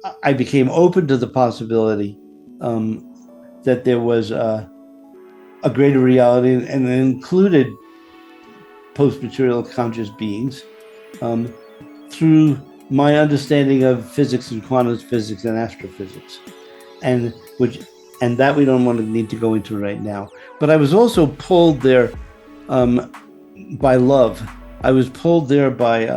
I became open to the possibility that there was a greater reality, and it included post-material conscious beings um, through my understanding of physics and quantum physics and astrophysics, and which and that we don't want to need to go into right now. But I was also pulled there um, by love. I was pulled there by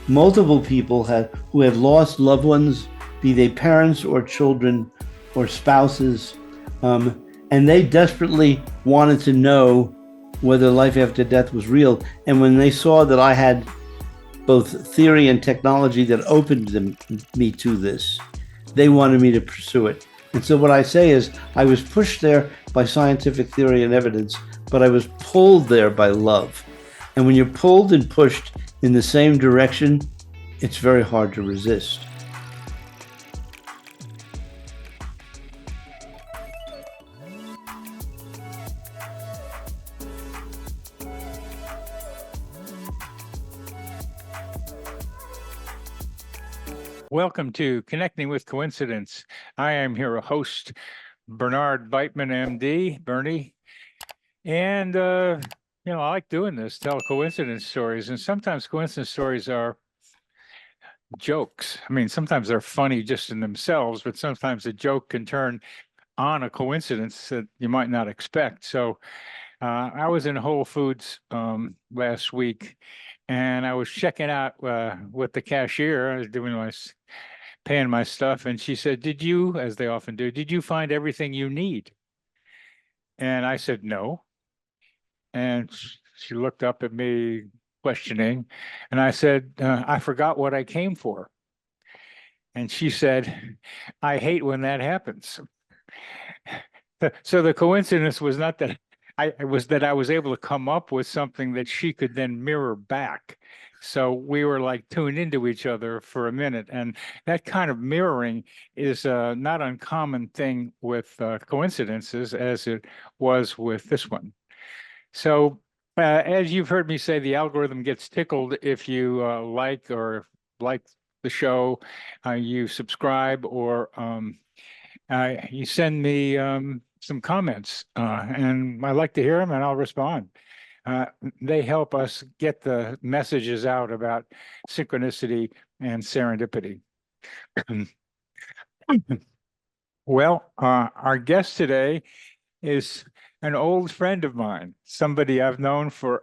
multiple people who had lost loved ones, be they parents or children or spouses, and they desperately wanted to know whether life after death was real. And when they saw that I had both theory and technology that me to this, they wanted me to pursue it. And so what I say is I was pushed there by scientific theory and evidence, but I was pulled there by love. And when you're pulled and pushed in the same direction, it's very hard to resist. Welcome to Connecting with Coincidence. I am your host, Bernard Beitman, MD, Bernie. And, I like doing this, tell coincidence stories. And sometimes coincidence stories are jokes. I mean, sometimes they're funny just in themselves, but sometimes a joke can turn on a coincidence that you might not expect. So I was in Whole Foods last week, and I was checking out with the cashier. I was paying my stuff, and she said, "Did you, as they often do, did you find everything you need?" And I said, "No." And she looked up at me questioning, and I said, "I forgot what I came for." And she said, "I hate when that happens." So the coincidence was not that I was able to come up with something that she could then mirror back. So we were like tuned into each other for a minute, and that kind of mirroring is a not uncommon thing with coincidences, as it was with this one. So as you've heard me say, the algorithm gets tickled if you like the show, you subscribe, or you send me some comments, and I like to hear them, and I'll respond. They help us get the messages out about synchronicity and serendipity. Well, our guest today is an old friend of mine, somebody I've known for,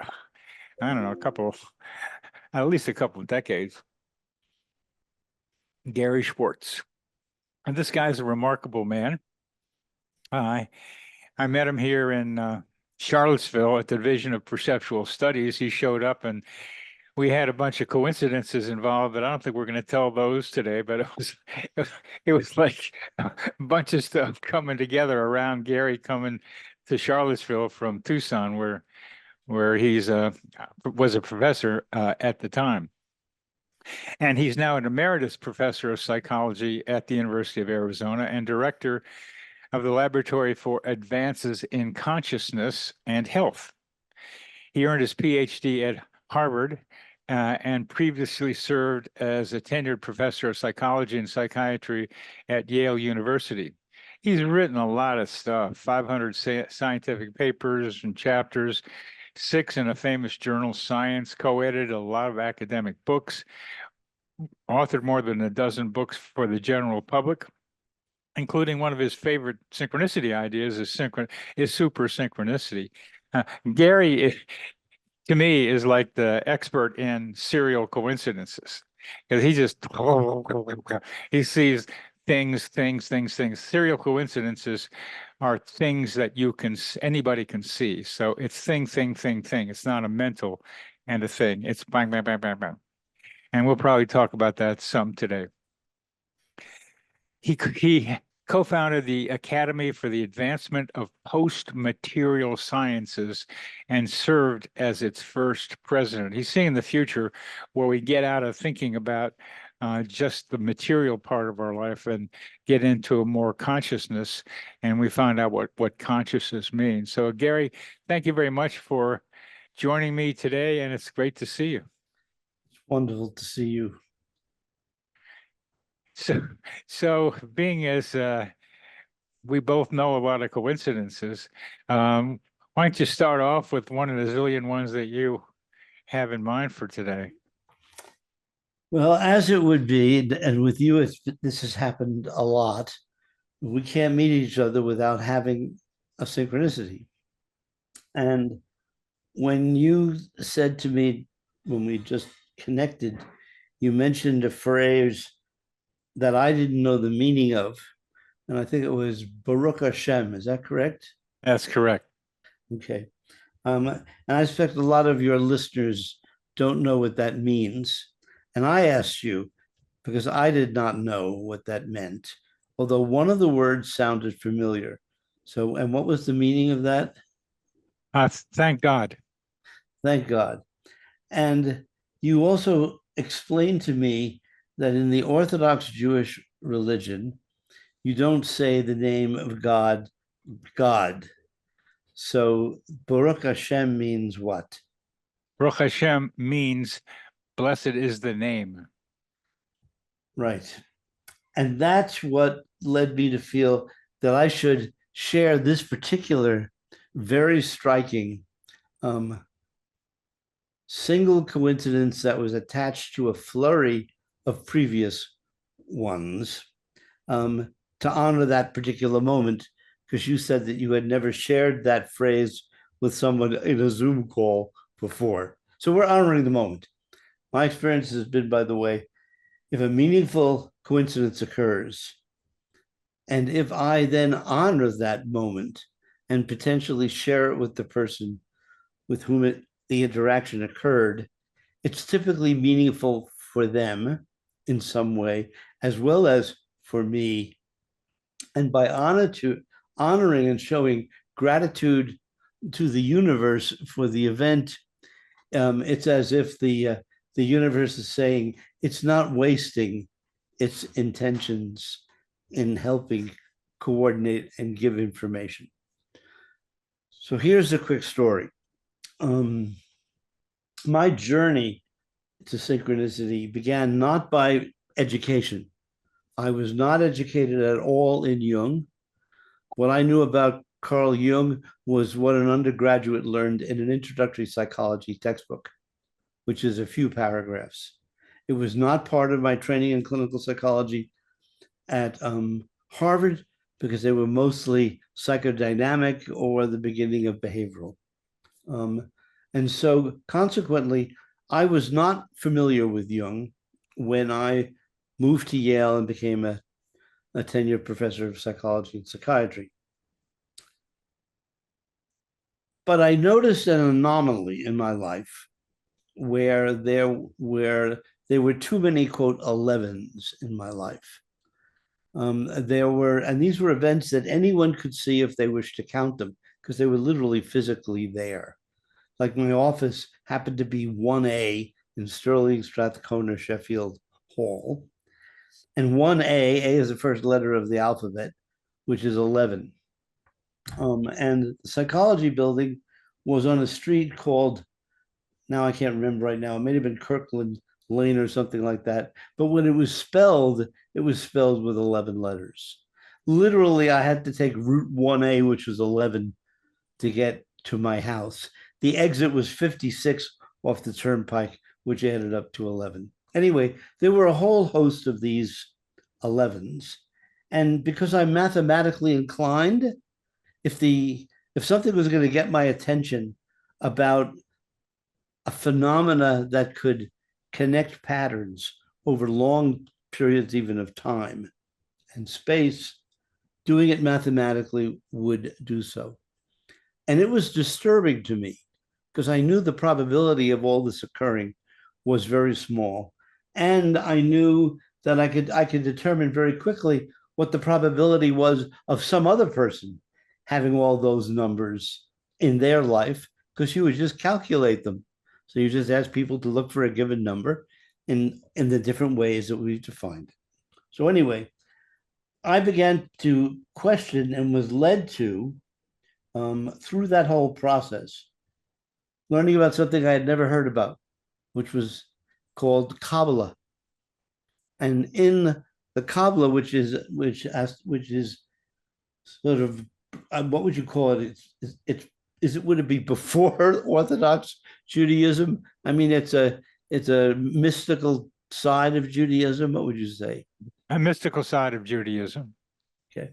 I don't know, at least a couple of decades, Gary Schwartz. And this guy's a remarkable man. I met him here in Charlottesville at the Division of Perceptual Studies. He showed up, and we had a bunch of coincidences involved, but I don't think we're going to tell those today. But it was like a bunch of stuff coming together around Gary coming to Charlottesville from Tucson, where he's was a professor at the time. And he's now an emeritus professor of psychology at the University of Arizona and director of the Laboratory for Advances in Consciousness and Health. He earned his PhD at Harvard and previously served as a tenured professor of psychology and psychiatry at Yale University. He's written a lot of stuff, 500 scientific papers and chapters, 6 in a famous journal, Science, co-edited a lot of academic books, authored more than a dozen books for the general public, including one of his favorite synchronicity ideas is super synchronicity. Gary, to me, is like the expert in serial coincidences, because he sees things. Serial coincidences are things that anybody can see. So it's thing. It's not a mental and a thing. It's bang, bang, bang, bang, bang. And we'll probably talk about that some today. He co-founded the Academy for the Advancement of Post-Material Sciences and served as its first president. He's seeing the future where we get out of thinking about just the material part of our life and get into a more consciousness, and we find out what consciousness means. So Gary, thank you very much for joining me today, and it's great to see you. It's wonderful to see you. So being as we both know a lot of coincidences, why don't you start off with one of the zillion ones that you have in mind for today? Well, as it would be, and with you, this has happened a lot. We can't meet each other without having a synchronicity. And when you said to me, when we just connected, you mentioned a phrase that I didn't know the meaning of. And I think it was Baruch Hashem. Is that correct? That's correct. Okay. And I expect a lot of your listeners don't know what that means. And I asked you because I did not know what that meant, although one of the words sounded familiar. So, and what was the meaning of that? Thank God. Thank God. And you also explained to me that in the Orthodox Jewish religion, you don't say the name of God, God. So Baruch Hashem means what? Baruch Hashem means blessed is the name. Right. And that's what led me to feel that I should share this particular very striking single coincidence that was attached to a flurry of previous ones to honor that particular moment, because you said that you had never shared that phrase with someone in a Zoom call before. So we're honoring the moment. My experience has been, by the way, if a meaningful coincidence occurs, and if I then honor that moment and potentially share it with the person with whom the interaction occurred, it's typically meaningful for them in some way, as well as for me. And by honoring and showing gratitude to the universe for the event, it's as if the universe is saying it's not wasting its intentions in helping coordinate and give information. So here's a quick story. My journey to synchronicity began not by education. I was not educated at all in Jung. What I knew about Carl Jung was what an undergraduate learned in an introductory psychology textbook, which is a few paragraphs. It was not part of my training in clinical psychology at Harvard because they were mostly psychodynamic or the beginning of behavioral. And so consequently, I was not familiar with Jung when I moved to Yale and became a tenured professor of psychology and psychiatry. But I noticed an anomaly in my life where there were too many, quote, 11s in my life. And these were events that anyone could see if they wished to count them, because they were literally physically there. Like my office happened to be 1A in Sterling, Strathcona, Sheffield Hall. And 1A, A is the first letter of the alphabet, which is 11. And the psychology building was on a street called, now I can't remember right now, it may have been Kirkland Lane or something like that. But when it was spelled with 11 letters. Literally, I had to take Route 1A, which was 11, to get to my house. The exit was 56 off the turnpike, which added up to 11. Anyway, there were a whole host of these 11s. And because I'm mathematically inclined, if something was going to get my attention about a phenomena that could connect patterns over long periods even of time and space, doing it mathematically would do so. And it was disturbing to me because I knew the probability of all this occurring was very small. And I knew that I could determine very quickly what the probability was of some other person having all those numbers in their life, because you would just calculate them. So you just ask people to look for a given number in the different ways that we've defined. So anyway, I began to question and was led to, through that whole process, learning about something I had never heard about, which was called Kabbalah. And in the Kabbalah, which is sort of what would you call it? Would it be before Orthodox Judaism? I mean, it's a mystical side of Judaism. What would you say? A mystical side of Judaism. Okay.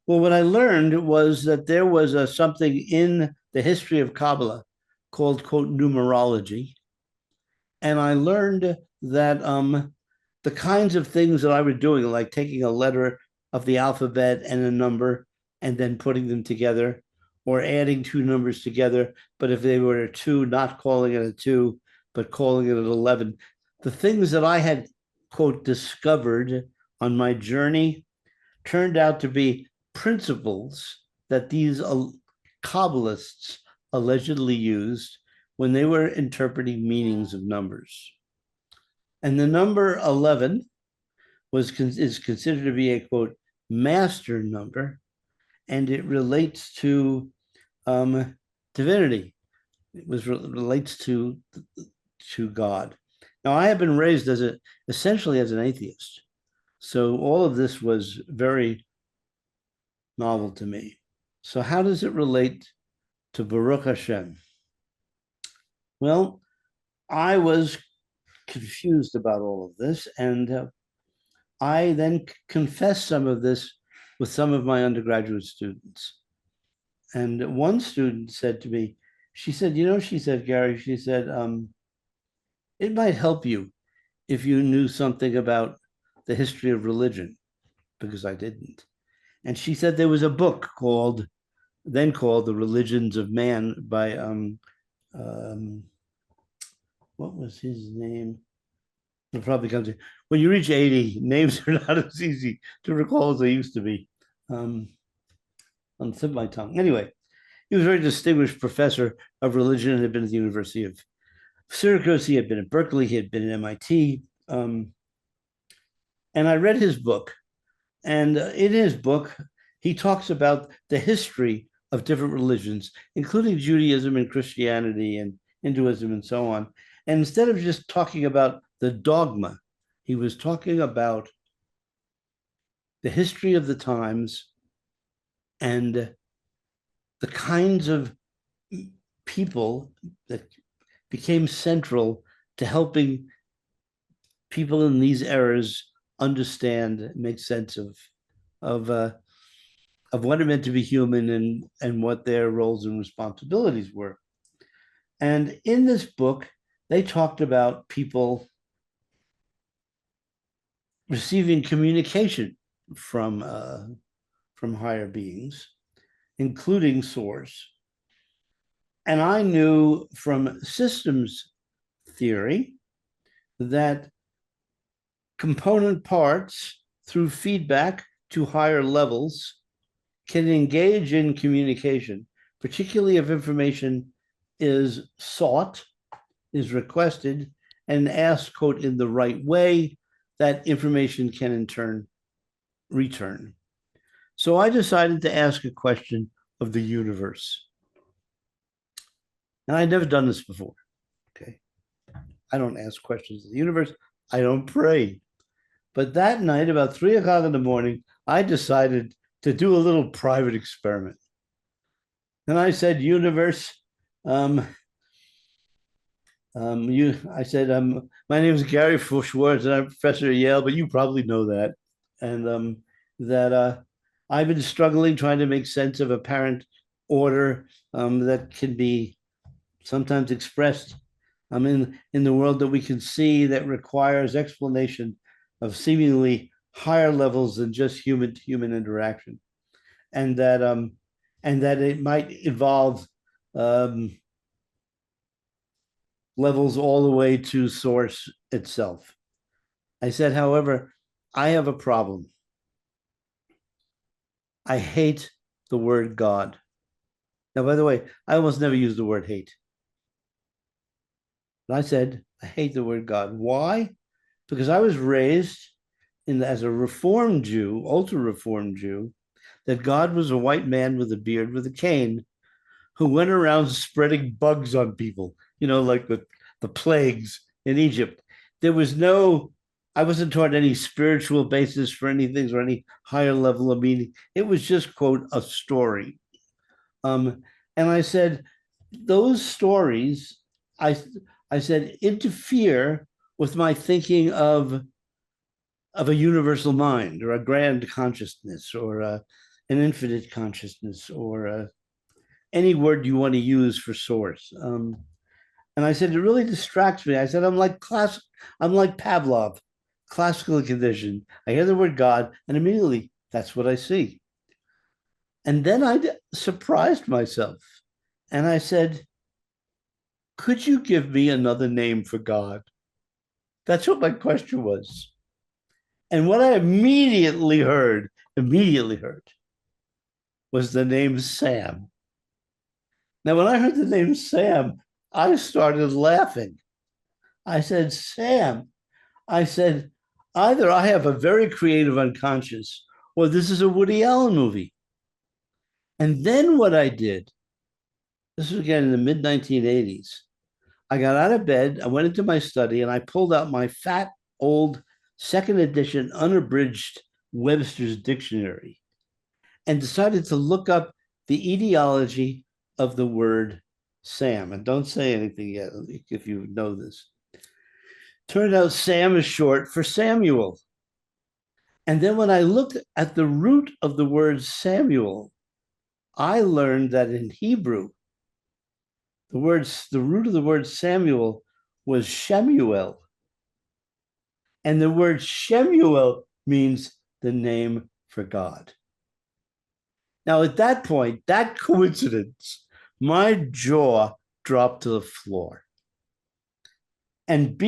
Well, what I learned was that there was something in the history of Kabbalah called, quote, numerology. And I learned that the kinds of things that I was doing, like taking a letter of the alphabet and a number and then putting them together, or adding two numbers together, but if they were a two, not calling it a two, but calling it an 11. The things that I had, quote, discovered on my journey turned out to be principles that these Kabbalists allegedly used when they were interpreting meanings of numbers. And the number 11 is considered to be a, quote, master number, and it relates to divinity. It relates to God. Now, I have been raised essentially as an atheist. So all of this was very novel to me. So how does it relate to Baruch Hashem? Well, I was confused about all of this, and I then confessed some of this with some of my undergraduate students. And one student said to me, she said, she said, Gary, she said, it might help you if you knew something about the history of religion, because I didn't. And she said there was a book called The Religions of Man by, what was his name? It probably comes in. When you reach 80, names are not as easy to recall as they used to be. On the tip of my tongue. Anyway, he was a very distinguished professor of religion and had been at the University of Syracuse. He had been at Berkeley. He had been at MIT. And I read his book. And in his book, he talks about the history of different religions, including Judaism and Christianity and Hinduism and so on. And instead of just talking about the dogma, he was talking about the history of the times and the kinds of people that became central to helping people in these eras understand, make sense of what it meant to be human and what their roles and responsibilities were. And in this book, they talked about people receiving communication from higher beings, including Source. And I knew from systems theory that component parts, through feedback to higher levels, can engage in communication, particularly if information is sought, is requested, and asked, quote, in the right way, that information can in turn return. So I decided to ask a question of the universe. And I'd never done this before. Okay. I don't ask questions of the universe. I don't pray. But that night, about 3:00 in the morning, I decided to do a little private experiment. And I said, universe, I said, my name is Gary Schwartz, and I'm a professor at Yale, but you probably know that. And that I've been struggling trying to make sense of apparent order that can be sometimes expressed in the world that we can see, that requires explanation of seemingly higher levels than just human to human interaction, and that it might involve levels all the way to Source itself. I said, however, I have a problem. I hate the word God. Now, by the way, I almost never use the word hate. But I said, I hate the word God. Why? Because I was raised as a Reformed Jew, ultra-Reformed Jew, that God was a white man with a beard with a cane who went around spreading bugs on people, like the plagues in Egypt. There was no I wasn't taught any spiritual basis for anything or any higher level of meaning. It was just, quote, a story. And I said, those stories, I, I said, interfere with my thinking of a universal mind or a grand consciousness or an infinite consciousness or any word you want to use for source. And I said, it really distracts me. I said, I'm like Pavlov, classically conditioned. I hear the word God, and immediately that's what I see. And then I surprised myself. And I said, could you give me another name for God? That's what my question was. And what I immediately heard, was the name Sam. Now, when I heard the name Sam, I started laughing. I said, Sam, I said, either I have a very creative unconscious or this is a Woody Allen movie. And then what I did, this was again in the mid 1980s, I got out of bed, I went into my study, and I pulled out my fat, old, second edition, unabridged Webster's Dictionary and decided to look up the etiology of the word Sam. And don't say anything yet if you know this. Turned out Sam is short for Samuel. And then when I looked at the root of the word Samuel, I learned that in Hebrew, the root of the word Samuel was Shemuel. And the word Shemuel means the name for God. Now, at that point, that coincidence, my jaw dropped to the floor. And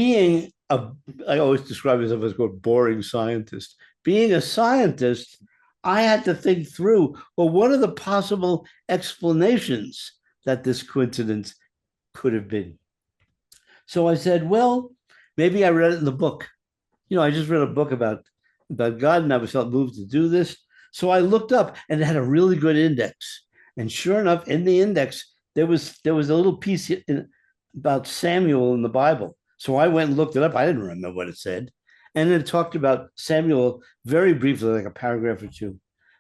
I always describe myself as a boring scientist. Being a scientist, I had to think through, well, what are the possible explanations that this coincidence could have been? So I said, well, maybe I read it in the book. I just read a book about God, and I felt moved to do this. So I looked up, and it had a really good index. And sure enough, in the index, there was a little piece about Samuel in the Bible. So I went and looked it up. I didn't remember what it said. And it talked about Samuel very briefly, like a paragraph or two.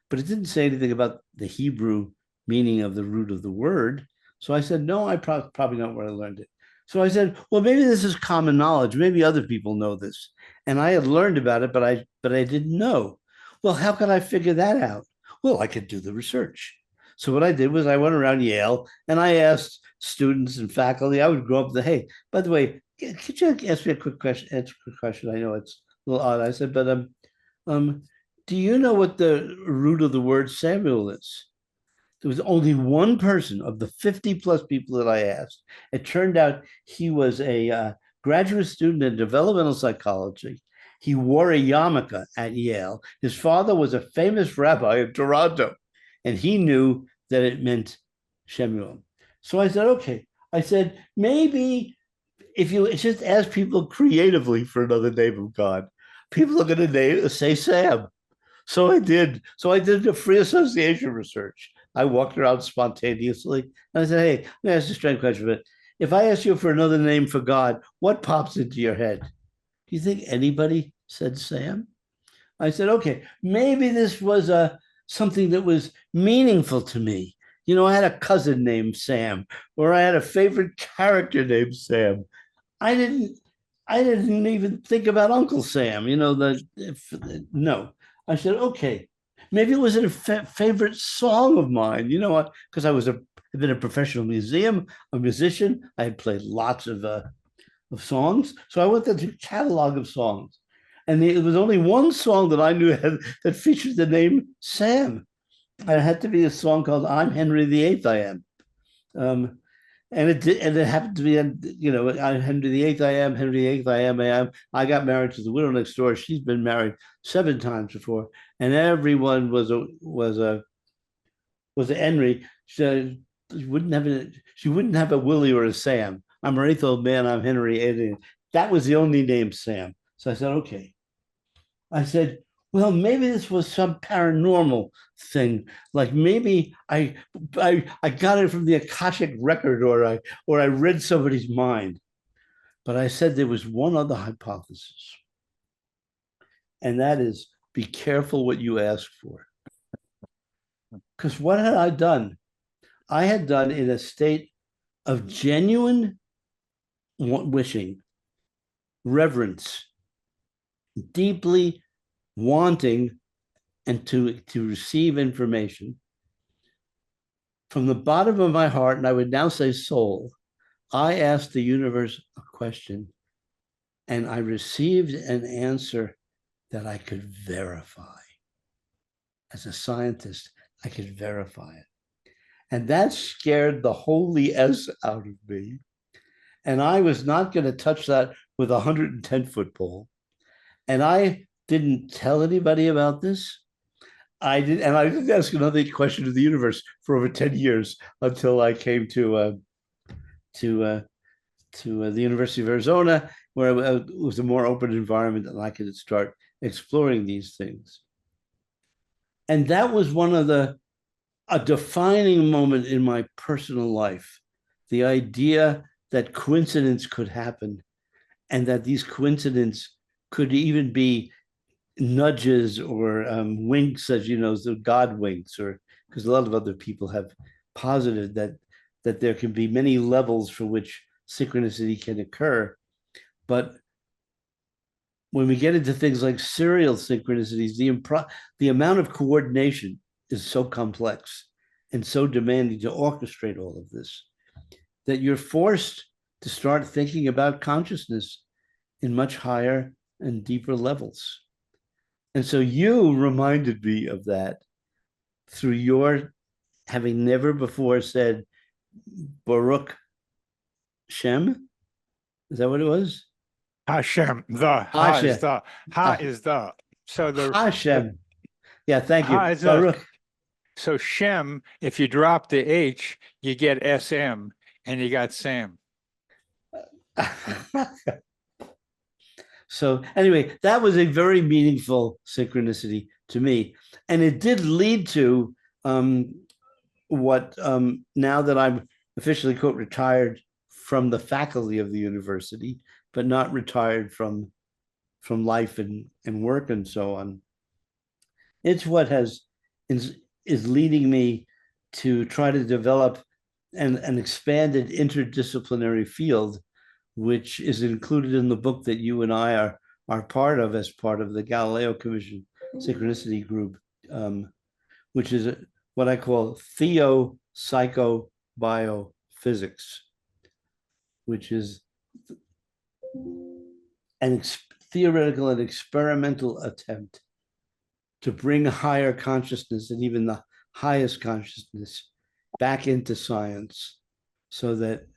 But it didn't say anything about the Hebrew meaning of the root of the word. So I said, no, I probably not where I learned it. So I said, well, maybe this is common knowledge. Maybe other people know this. And I had learned about it, but I didn't know. Well, how could I figure that out? Well, I could do the research. So what I did was I went around Yale and I asked students and faculty. I would go up to, hey, by the way, could you ask me a quick question? Answer a quick question. I know it's a little odd. I said, but do you know what the root of the word Samuel is? There was only one person of the 50 plus people that I asked. It turned out he was a graduate student in developmental psychology. He wore a yarmulke at Yale. His father was a famous rabbi in Toronto, and he knew that it meant Shemuel. So I said, okay. I said, maybe if you just ask people creatively for another name of God, people are going to say Sam. So I did. So I did the free association research. I walked around spontaneously and I said, hey, let me ask you a strange question, but if I ask you for another name for God, what pops into your head? Do you think anybody said Sam? I said, okay, maybe this was something that was meaningful to me. I had a cousin named Sam, or I had a favorite character named Sam. I didn't even think about Uncle Sam, no. I said, okay, maybe it was a favorite song of mine, because I've been a professional a musician. I had played lots of songs. So I went through a catalog of songs. And there was only one song that I knew that featured the name Sam. And it had to be a song called I'm Henry VIII, I Am. And it happened to be, I'm Henry VIII, I am, Henry VIII, I am, I am. I got married to the widow next door. She's been married 7 times before. And everyone was a Henry. She wouldn't have a Willie or a Sam. I'm an 8th old man. I'm Henry VIII. That was the only name Sam. So I said, okay. I said, well, maybe this was some paranormal thing. Like maybe I got it from the Akashic record, or I read somebody's mind. But I said there was one other hypothesis. and that is be careful what you ask for. Because what had I done? I had done in a state of genuine wishing, reverence, deeply wanting and to receive information from the bottom of my heart, and I would now say soul. I asked the universe a question, and I received an answer that I could verify. As a scientist, I could verify it. And that scared the holy S out of me. And I was not going to touch that with a 110-foot pole. And I didn't tell anybody about this. I didn't ask another question of the universe for over 10 years until I came to the University of Arizona, where it was a more open environment and I could start exploring these things. And that was a defining moment in my personal life. The idea that coincidence could happen and that these coincidences could even be nudges or winks, as you know, the God winks, or because a lot of other people have posited that there can be many levels for which synchronicity can occur. But when we get into things like serial synchronicities, the amount of coordination is so complex and so demanding to orchestrate all of this that you're forced to start thinking about consciousness in much higher and deeper levels. And so you reminded me of that through your having never before said Baruch Shem. Is that what it was? Hashem, the Ha is Hashem. the Ha is the. So the Hashem. Yeah, thank Ha you. is the. Baruch. So Shem, if you drop the H, you get SM, and you got Sam. So anyway, that was a very meaningful synchronicity to me. And it did lead to what now that I'm officially, quote, retired from the faculty of the university, but not retired from life and work and so on. It's what is leading me to try to develop an expanded interdisciplinary field, which is included in the book that you and I are part of as part of the Galileo Commission Synchronicity Group, which is what I call theopsychobiophysics, which is an theoretical and experimental attempt to bring higher consciousness and even the highest consciousness back into science so that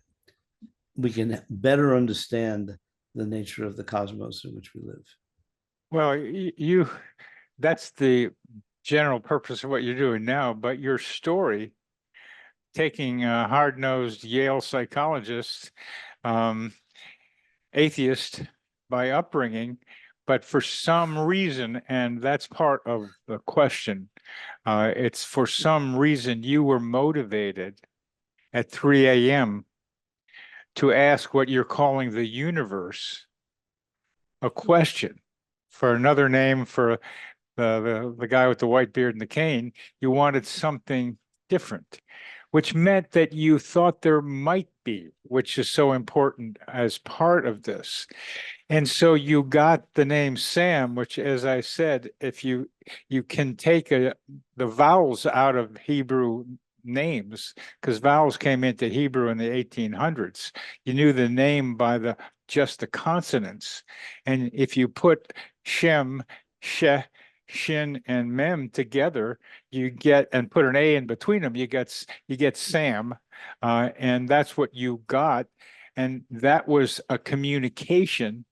we can better understand the nature of the cosmos in which we live. Well, that's the general purpose of what you're doing now, but your story, taking a hard-nosed Yale psychologist, atheist by upbringing, but for some reason, and that's part of the question, it's for some reason you were motivated at 3 a.m. to ask what you're calling the universe a question. For another name for the guy with the white beard and the cane, you wanted something different, which meant that you thought there might be, which is so important as part of this. And so you got the name Sam, which, as I said, if you can take the vowels out of Hebrew names, because vowels came into Hebrew in the 1800s. You knew the name by just the consonants. And if you put Shem, She, Shin, and Mem together, you get, and put an A in between them, you get Sam, and that's what you got. And that was a communication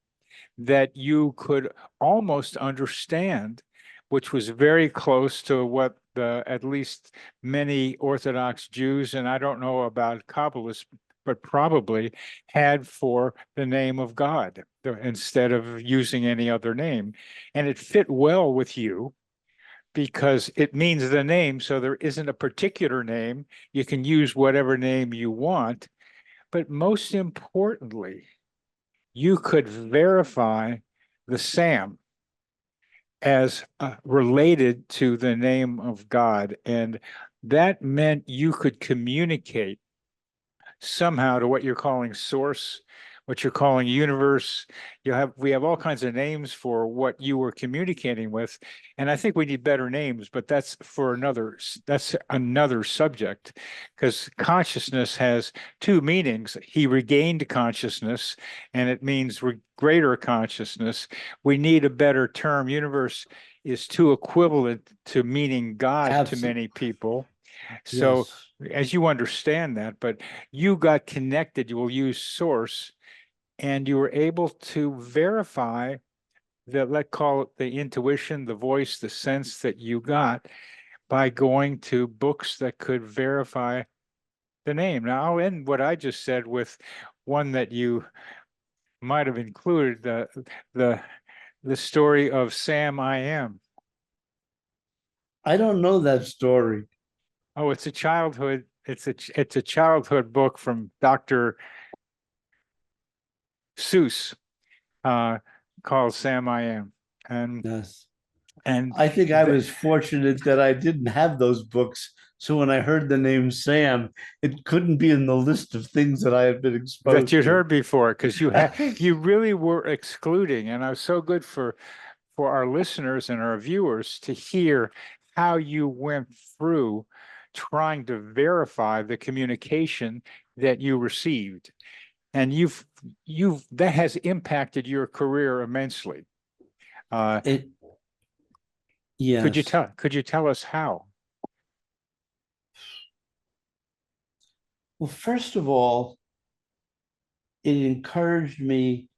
that you could almost understand, which was very close to what at least many Orthodox Jews, and I don't know about Kabbalists, but probably had for the name of God instead of using any other name. And it fit well with you because it means the name, so there isn't a particular name. You can use whatever name you want. But most importantly, you could verify the Sam. as related to the name of God. And that meant you could communicate somehow to what you're calling source, what you're calling universe. We have all kinds of names for what you were communicating with, and I think we need better names, but that's another subject, because consciousness has two meanings. He regained consciousness, and it means greater consciousness. We need a better term. Universe is too equivalent to meaning God to Absolutely. many people. So Yes. as you understand that, but you got connected, you will use source, and you were able to verify that, let's call it the intuition, the voice, the sense that you got by going to books that could verify the name. Now, I'll end what I just said with one that you might have included, the the story of Sam I Am. I don't know that story. Oh, it's a childhood, it's a childhood book from Dr. Seuss, uh, called Sam I Am. And Yes. and I think I th was fortunate that I didn't have those books. So when I heard the name Sam, it couldn't be in the list of things that I had been that exposed you'd to. heard before, because you really were excluding, and I was so good for our listeners and our viewers to hear how you went through trying to verify the communication that you received. And you've that has impacted your career immensely. Uh, It, yes. could you tell us how? Well, first of all, it encouraged me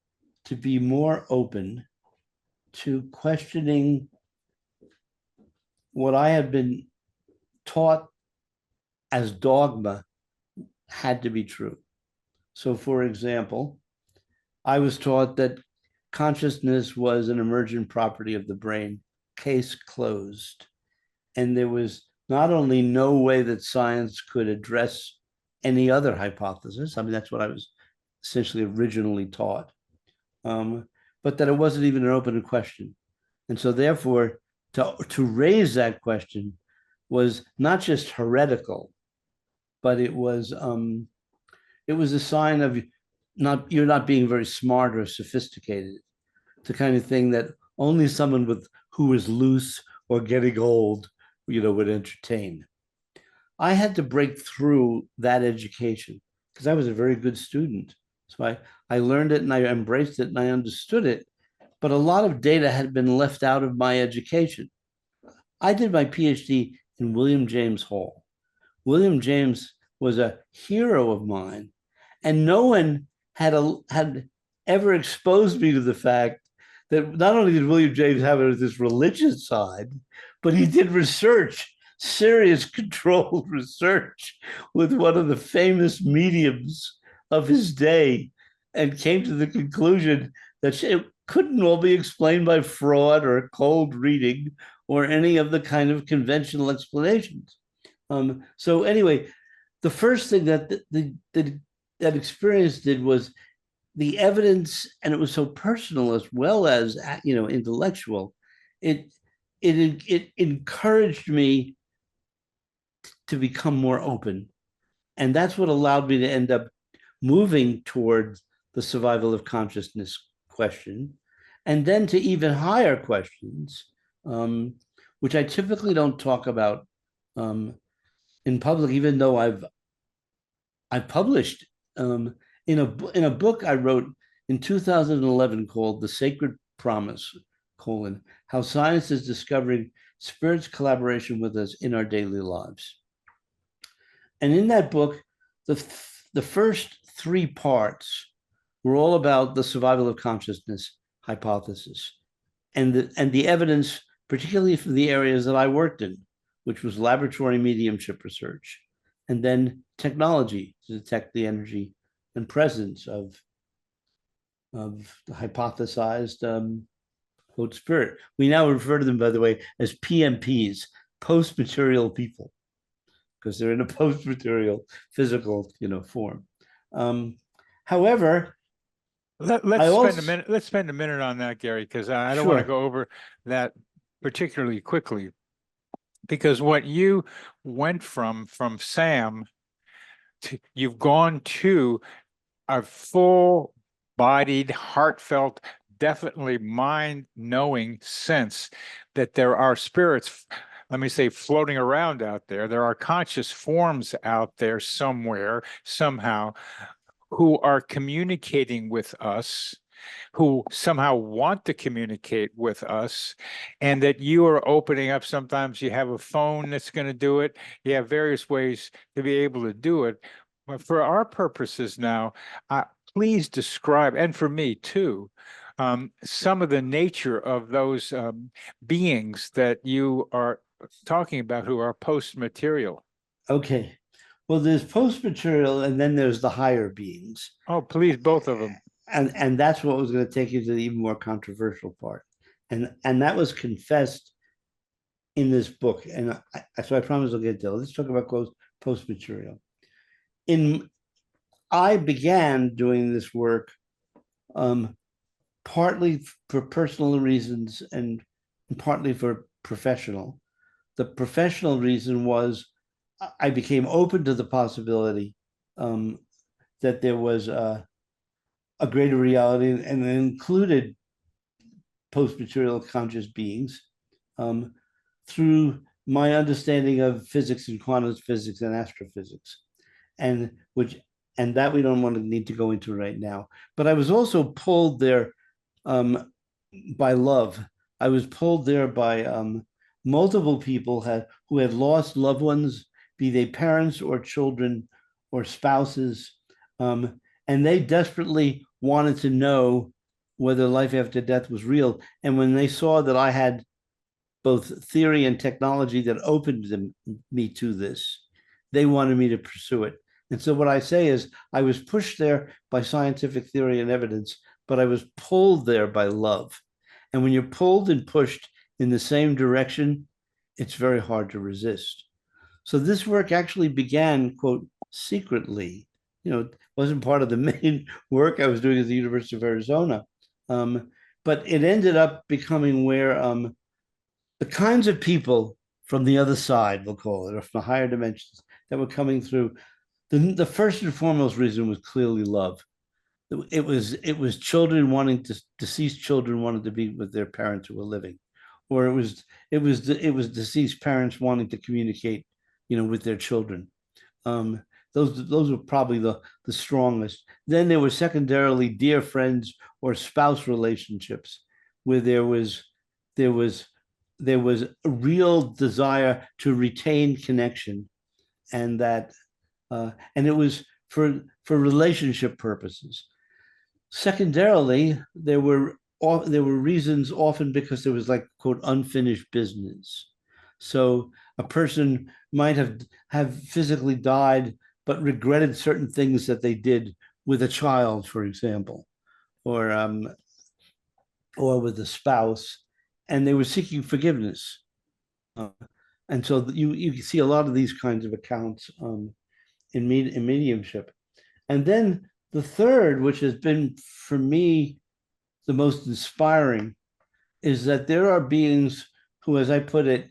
to be more open to questioning what I had been taught as dogma had to be true. So, for example, I was taught that consciousness was an emergent property of the brain, case closed. And there was not only no way that science could address any other hypothesis, I mean, that's what I was essentially originally taught, um, but that it wasn't even an open question. And so, therefore, to raise that question was not just heretical, but it was a sign of not you're not being very smart or sophisticated. The kind of thing that only someone with who is loose or getting old, would entertain. I had to break through that education because I was a very good student. So I learned it and I embraced it and I understood it. But a lot of data had been left out of my education. I did my PhD in William James Hall. William James was a hero of mine, and no one had ever exposed me to the fact that not only did William James have this religious side, but he did research, serious controlled research with one of the famous mediums of his day, and came to the conclusion that it couldn't all be explained by fraud or cold reading or any of the kind of conventional explanations. So anyway, the first thing that experience did was the evidence, and it was so personal as well as intellectual. It it encouraged me to become more open, and that's what allowed me to end up moving towards the survival of consciousness question, and then to even higher questions, which I typically don't talk about um, in public, even though I've published in a book I wrote in 2011 called "The Sacred Promise: How Science is Discovering Spirit's Collaboration with Us in Our Daily Lives." And in that book, the first three parts were all about the survival of consciousness hypothesis and the evidence, particularly from the areas that I worked in, which was laboratory mediumship research, and then technology to detect the energy and presence of the hypothesized quote spirit. We now refer to them, by the way, as PMPs, post-material people, because they're in a post-material physical, form. However, Let's I spend a also minute. Let's spend a minute on that, Gary, because I don't want to sure. go over that particularly quickly, because what you went from Sam to, you've gone to a full-bodied, heartfelt, definitely mind-knowing sense that there are spirits, let me say, floating around out there. There are conscious forms out there somewhere, somehow, who are communicating with us, who somehow want to communicate with us, and that you are opening up. Sometimes you have a phone that's going to do it. You have various ways to be able to do it. But for our purposes now, please describe, and for me too, some of the nature of those beings that you are talking about who are post-material. Okay. Well, there's post material, and then there's the higher beings. Oh, please, both of them. And that's what was going to take you to the even more controversial part. And that was confessed in this book. And so I promise I'll get to it. Let's talk about post material. I began doing this work partly for personal reasons and partly for professional. The professional reason was I became open to the possibility that there was a greater reality, and it included post-material conscious beings through my understanding of physics and quantum physics and astrophysics, and that we don't need to go into right now. But I was also pulled there by love. I was pulled there by multiple people who had lost loved ones, be they parents or children or spouses, and they desperately wanted to know whether life after death was real. And when they saw that I had both theory and technology that opened me to this, they wanted me to pursue it. And so what I say is I was pushed there by scientific theory and evidence, but I was pulled there by love. And when you're pulled and pushed in the same direction, it's very hard to resist. So this work actually began, quote, secretly. It wasn't part of the main work I was doing at the University of Arizona. But it ended up becoming where the kinds of people from the other side, we'll call it, or from the higher dimensions that were coming through, the first and foremost reason was clearly love. It was children deceased children wanted to be with their parents who were living, or it was deceased parents wanting to communicate, with their children. Those were probably the strongest. Then there were secondarily dear friends or spouse relationships where there was a real desire to retain connection, and it was for relationship purposes. Secondarily, there were reasons often because there was, like, quote, unfinished business. So a person might have physically died, but regretted certain things that they did with a child, for example, or with a spouse, and they were seeking forgiveness. And so you see a lot of these kinds of accounts in mediumship. And then the third, which has been for me the most inspiring, is that there are beings who, as I put it,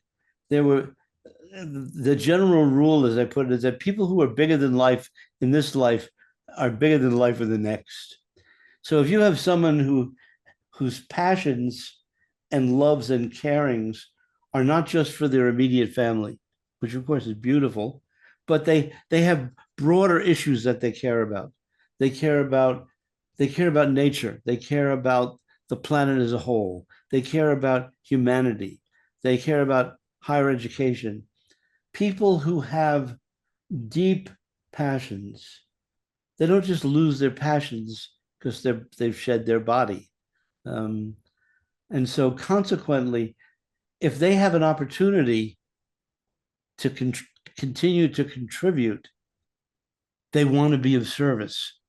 the general rule, as I put it, is that people who are bigger than life in this life are bigger than life in the next. So if you have someone whose passions and loves and carings are not just for their immediate family, which of course is beautiful, but they have broader issues that they care about. They care about nature. They care about the planet as a whole. They care about humanity. They care about higher education. People who have deep passions, they don't just lose their passions because they've shed their body. And so consequently, if they have an opportunity to continue to contribute, they want to be of service.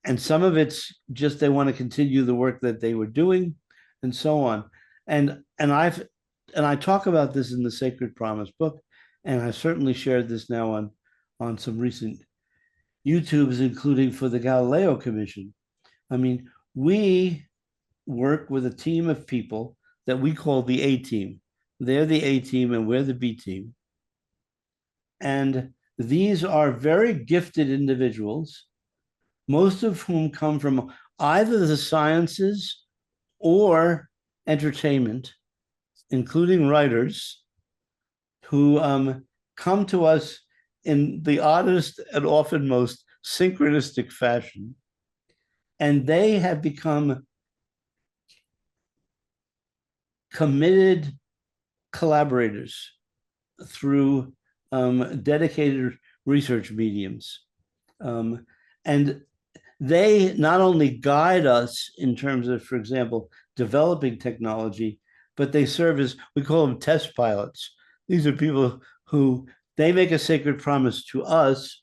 And some of it's just they want to continue the work that they were doing, and so on. And I talk about this in the Sacred Promise book, and I've certainly shared this now on some recent YouTubes, including for the Galileo Commission. I mean, we work with a team of people that we call the A team. They're the A team and we're the B team. And these are very gifted individuals, most of whom come from either the sciences or entertainment, including writers who come to us in the oddest and often most synchronistic fashion. And they have become committed collaborators through dedicated research mediums. And they not only guide us in terms of, for example, developing technology, but they serve as, we call them test pilots. These are people who they make a sacred promise to us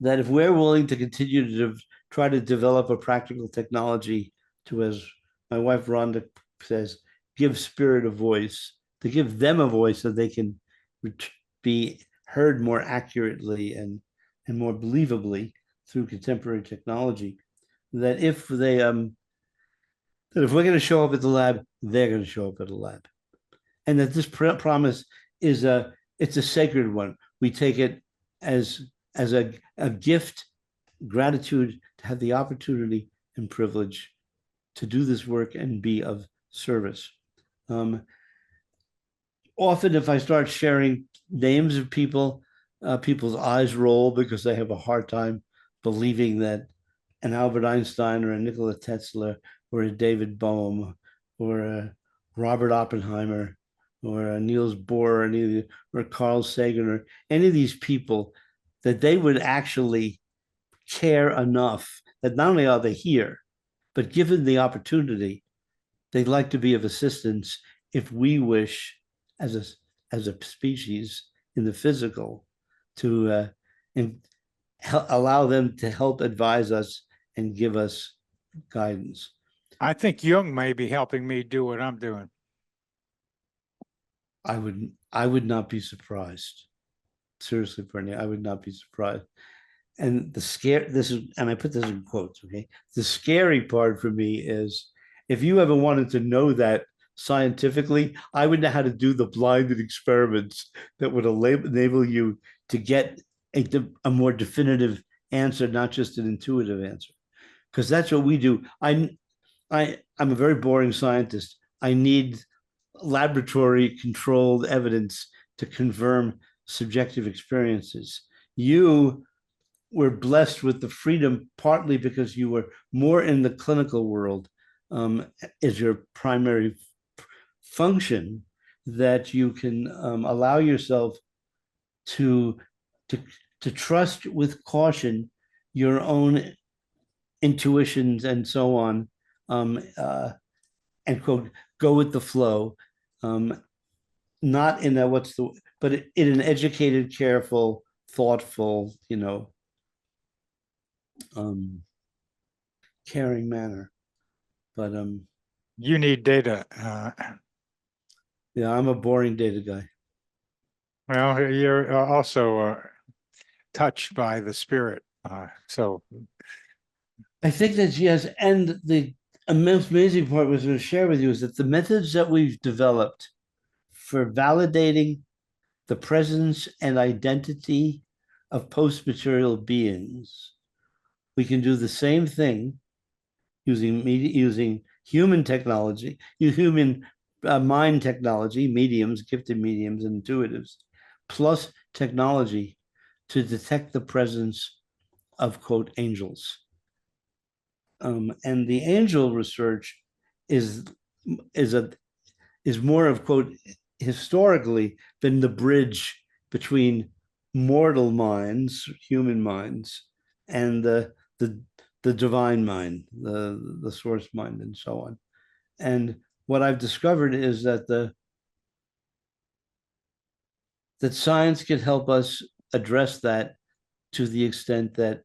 that if we're willing to continue to try to develop a practical technology to, as my wife Rhonda says, give spirit a voice, to give them a voice so they can be heard more accurately and more believably through contemporary technology, that if they that if we're going to show up at the lab, they're going to show up at the lab, and that this promise is it's a sacred one. We take it as a gift, gratitude to have the opportunity and privilege to do this work and be of service. Often, if I start sharing names of people, people's eyes roll because they have a hard time believing that an Albert Einstein or a Nikola Tesla or a David Bohm or a Robert Oppenheimer or a Niels Bohr or Carl Sagan or any of these people, that they would actually care enough that not only are they here, but given the opportunity, they'd like to be of assistance if we wish as a species in the physical to allow them to help advise us and give us guidance. I think Jung may be helping me do what I'm doing. I would not be surprised. Seriously, Bernie, I would not be surprised. And and I put this in quotes, okay? The scary part for me is if you ever wanted to know that scientifically, I would know how to do the blinded experiments that would enable you to get a more definitive answer, not just an intuitive answer. Because that's what we do. I'm a very boring scientist. I need laboratory controlled evidence to confirm subjective experiences. You were blessed with the freedom, partly because you were more in the clinical world as your primary function, that you can allow yourself to trust with caution your own intuitions and so on, and quote, go with the flow, not in a but in an educated, careful, thoughtful, caring manner. But You need data. yeah, I'm a boring data guy. Well, you're also touched by the spirit. So I think that yes, and the most amazing part was going to share with you is that the methods that we've developed for validating the presence and identity of post-material beings, we can do the same thing using human technology, human mind technology, mediums, gifted mediums, and intuitives, plus technology to detect the presence of, quote, angels. And the angel research is more of, quote, historically been the bridge between mortal minds, human minds, and the divine mind, the source mind, and so on. And what I've discovered is that that science can help us address that to the extent that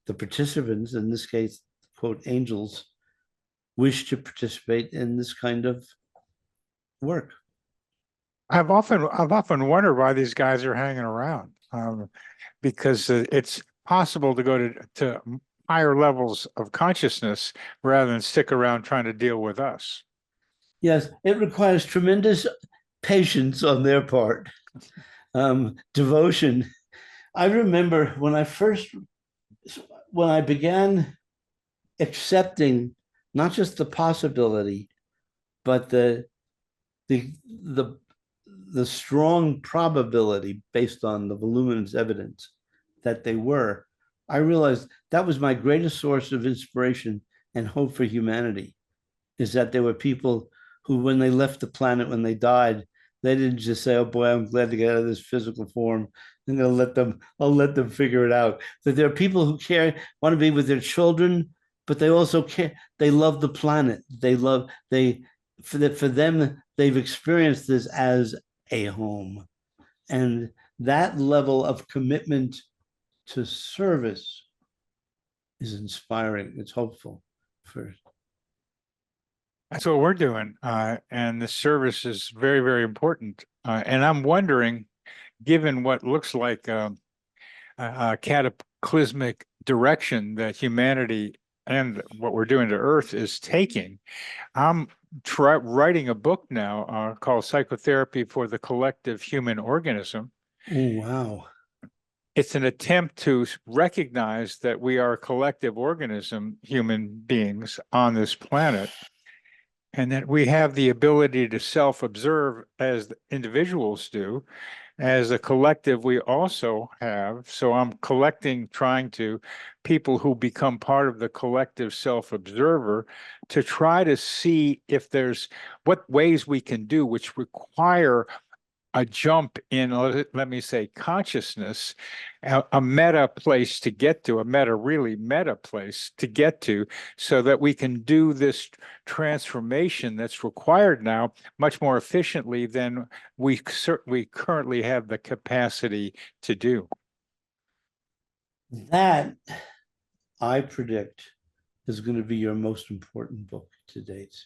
the participants, in this case, quote, angels, wish to participate in this kind of work. I've often wondered why these guys are hanging around, because it's possible to go to higher levels of consciousness rather than stick around trying to deal with us. Yes, it requires tremendous patience on their part, devotion. I remember when I began accepting not just the possibility, but the the the strong probability based on the voluminous evidence that they were, I realized that was my greatest source of inspiration and hope for humanity, is that there were people who, when they left the planet, when they died, they didn't just say, "Oh boy, I'm glad to get out of this physical form." I'll let them figure it out. That there are people who care, want to be with their children, but they also care. They love the planet. For them, they've experienced this as a home, and that level of commitment to service is inspiring. It's hopeful for. That's what we're doing. And the service is very, very important. And I'm wondering, given what looks like a cataclysmic direction that humanity and what we're doing to Earth is taking, I'm writing a book now called Psychotherapy for the Collective Human Organism. Oh, wow. It's an attempt to recognize that we are a collective organism, human beings on this planet, and that we have the ability to self-observe as individuals do. As a collective, we also have. So I'm trying to people who become part of the collective self-observer to try to see if there's what ways we can do, which require a jump in, let me say, consciousness, a meta place to get to, really meta place to get to, so that we can do this transformation that's required now much more efficiently than we currently have the capacity to do. That, I predict, is going to be your most important book to date.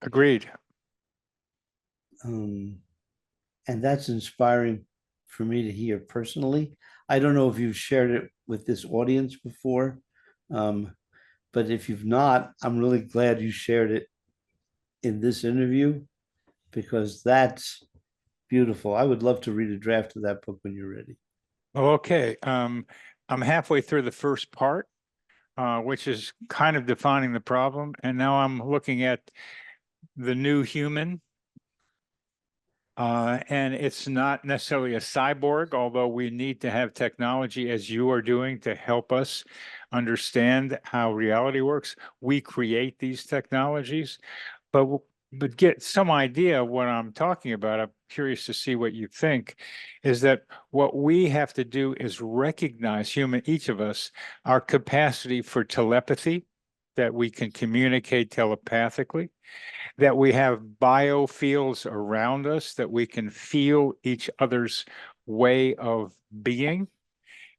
Agreed. And that's inspiring for me to hear personally. I don't know if you've shared it with this audience before, but if you've not, I'm really glad you shared it in this interview, because that's beautiful. I would love to read a draft of that book when you're ready. Okay. I'm halfway through the first part, which is kind of defining the problem. And now I'm looking at the new human. And it's not necessarily a cyborg, although we need to have technology, as you are doing, to help us understand how reality works. We create these technologies, but get some idea of what I'm talking about. I'm curious to see what you think, is that what we have to do is recognize, each of us, our capacity for telepathy, that we can communicate telepathically, that we have biofields around us, that we can feel each other's way of being,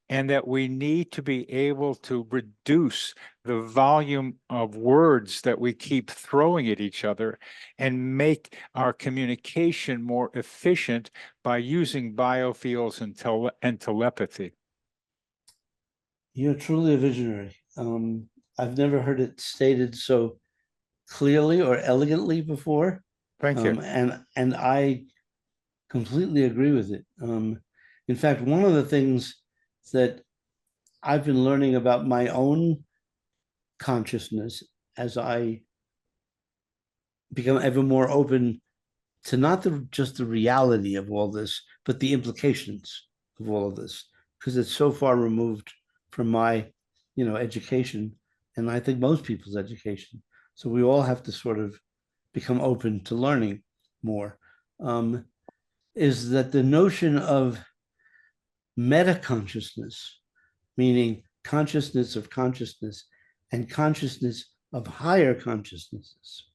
and that we need to be able to reduce the volume of words that we keep throwing at each other and make our communication more efficient by using biofields and telepathy. You're truly a visionary. I've never heard it stated so clearly or elegantly before. Thank you. And I completely agree with it. In fact, one of the things that I've been learning about my own consciousness as I become ever more open to not just the reality of all this, but the implications of all of this, because it's so far removed from my, education, and I think most people's education. So we all have to sort of become open to learning more. Is that the notion of metaconsciousness, meaning consciousness of consciousness and consciousness of higher consciousnesses,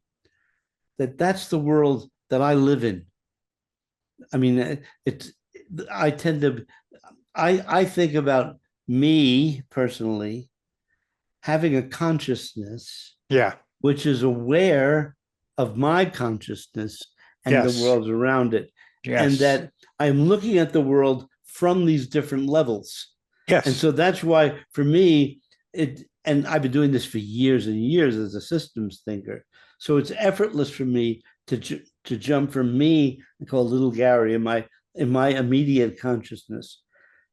that's the world that I live in. I mean, I tend to, I think about me personally having a consciousness, Yeah. which is aware of my consciousness and Yes. the world around it. Yes. And that I'm looking at the world from these different levels. Yes. And so that's why, for me, and I've been doing this for years and years as a systems thinker. So it's effortless for me to jump from me, I call little Gary, in my immediate consciousness,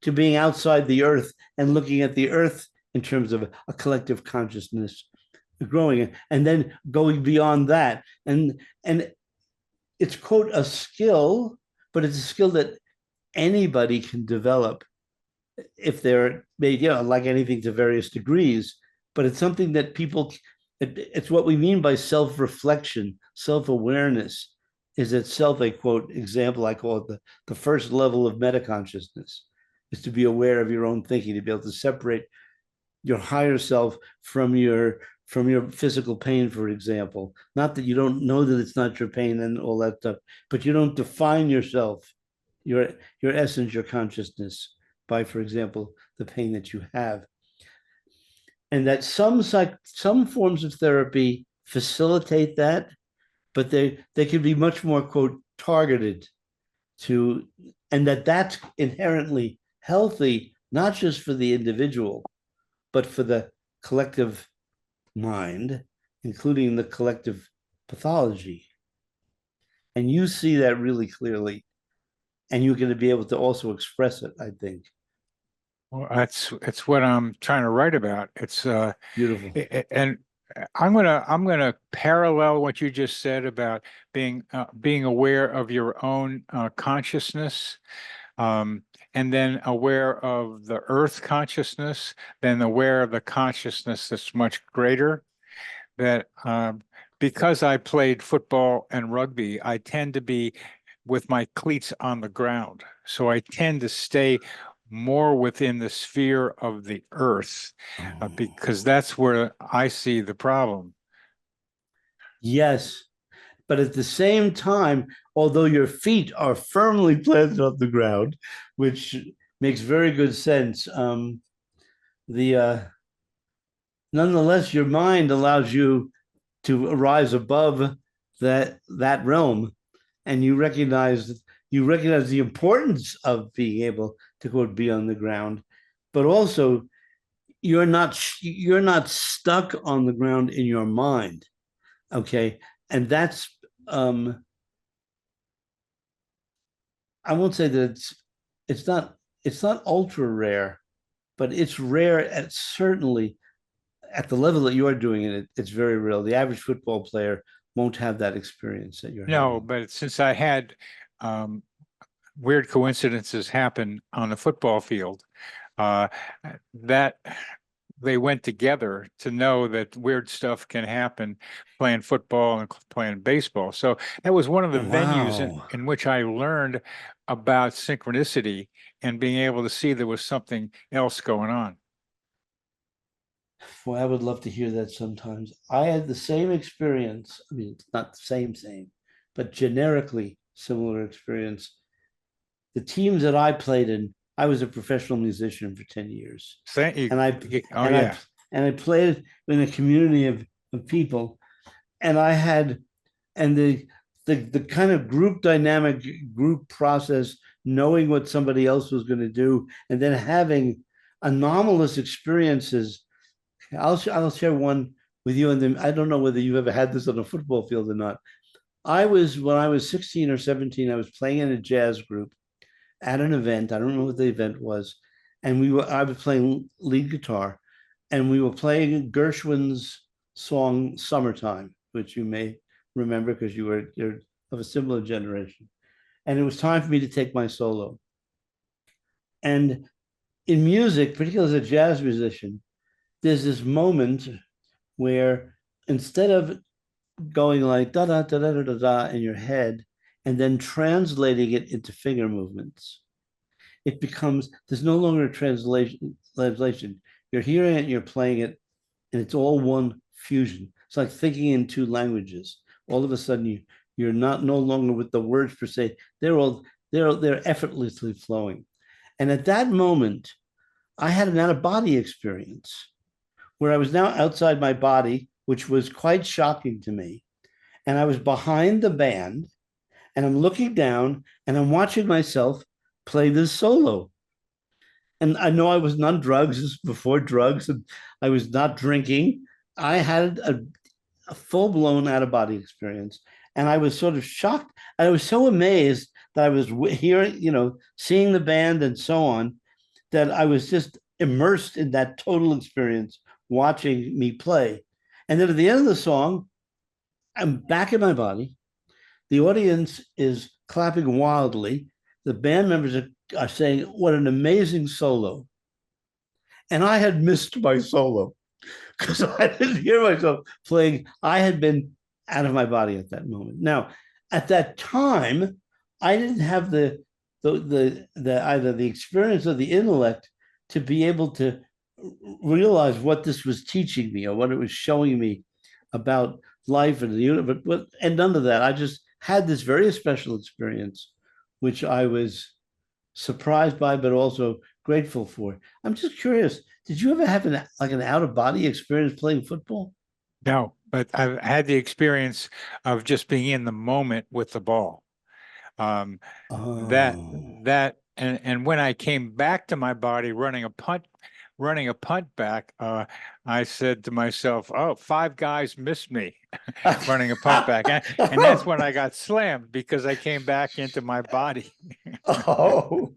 to being outside the earth and looking at the earth in terms of a collective consciousness growing, and then going beyond that. And it's, quote, a skill, but it's a skill that anybody can develop if they're made, like anything, to various degrees. But it's something that it's what we mean by self-reflection, self-awareness is itself a, quote, example. I call it the first level of metaconsciousness, is to be aware of your own thinking, to be able to separate your higher self from your physical pain, for example. Not that you don't know that it's not your pain and all that stuff, but you don't define yourself, your essence, your consciousness by, for example, the pain that you have. And that some forms of therapy facilitate that, but they can be much more, quote, targeted to, and that's inherently healthy, not just for the individual, but for the collective mind, including the collective pathology. And you see that really clearly, and you're going to be able to also express it, I think. Well, it's what I'm trying to write about. It's Beautiful. And I'm gonna parallel what you just said about being aware of your own consciousness, and then aware of the earth consciousness, then aware of the consciousness that's much greater. That because I played football and rugby, I tend to be with my cleats on the ground. So I tend to stay more within the sphere of the earth, because that's where I see the problem. Yes. But at the same time, although your feet are firmly planted on the ground, which makes very good sense, the nonetheless, your mind allows you to rise above that realm, and you recognize the importance of being able to, quote, be on the ground, but also you're not stuck on the ground in your mind, okay? And that's I won't say that it's not ultra rare, but it's rare at, certainly at the level that you're doing it. It's very real. The average football player won't have that experience that you're No, having. but since I had weird coincidences happen on the football field, uh, that they went together to know that weird stuff can happen playing football and playing baseball. So that was one of the venues Wow. in which I learned about synchronicity and being able to see there was something else going on. Well, I would love to hear that sometimes. I had the same experience. I mean, it's not the same, but generically similar experience. The teams that I played in, I was a professional musician for 10 years. Thank you. And I Oh, and yeah. I played in a community of people. And I had and the kind of group dynamic, group process, knowing what somebody else was going to do, and then having anomalous experiences. I'll share one with you, and then I don't know whether you've ever had this on a football field or not. When I was 16 or 17, I was playing in a jazz group at an event. I don't remember what the event was, and I was playing lead guitar, and we were playing Gershwin's song "Summertime," which you may remember because you're of a similar generation. And it was time for me to take my solo. And in music, particularly as a jazz musician, there's this moment where instead of going like da da da da da da da in your head and then translating it into finger movements, it becomes, there's no longer a translation. You're hearing it and you're playing it, and it's all one fusion. It's like thinking in two languages. All of a sudden, you're not no longer with the words per se. They're effortlessly flowing. And at that moment, I had an out of body experience where I was now outside my body, which was quite shocking to me. And I was behind the band, and I'm looking down, and I'm watching myself play this solo. And I know I was on drugs, before drugs, and I was not drinking. I had a full-blown out-of-body experience. And I was sort of shocked. I was so amazed that I was hearing, seeing the band and so on, that I was just immersed in that total experience, watching me play. And then at the end of the song, I'm back in my body. The audience is clapping wildly. The band members are saying, "What an amazing solo." And I had missed my solo because I didn't hear myself playing. I had been out of my body at that moment. Now, at that time, I didn't have the either the experience or the intellect to be able to realize what this was teaching me or what it was showing me about life and the universe. But and none of that. I just had this very special experience, which I was surprised by, but also grateful for. I'm just curious. Did you ever have an out of body experience playing football? No, but I've had the experience of just being in the moment with the ball. Um, that Oh. that and when I came back to my body running a punt back, I said to myself, "Oh, five guys missed me running a punt back," and that's when I got slammed because I came back into my body. Oh,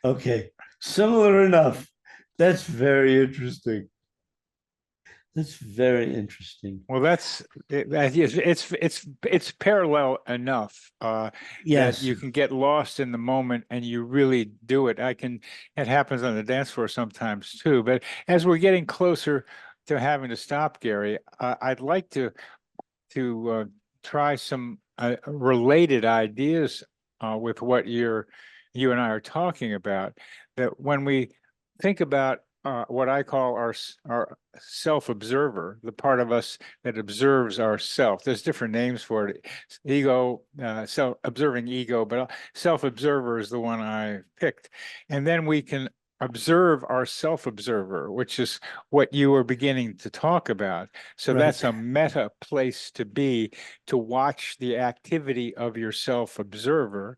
okay. Similar enough. That's very interesting. That's very interesting. Well, it's parallel enough that Yes. you can get lost in the moment and you really do it. It happens on the dance floor sometimes too. But as we're getting closer to having to stop, Gary, I'd like to try some related ideas with what you and I are talking about. That when we think about what I call our self-observer, the part of us that observes ourself. There's different names for it. Ego, self-observing ego, but self-observer is the one I picked. And then we can observe our self-observer, which is what you were beginning to talk about. So Right. that's a meta place to be, to watch the activity of your self-observer.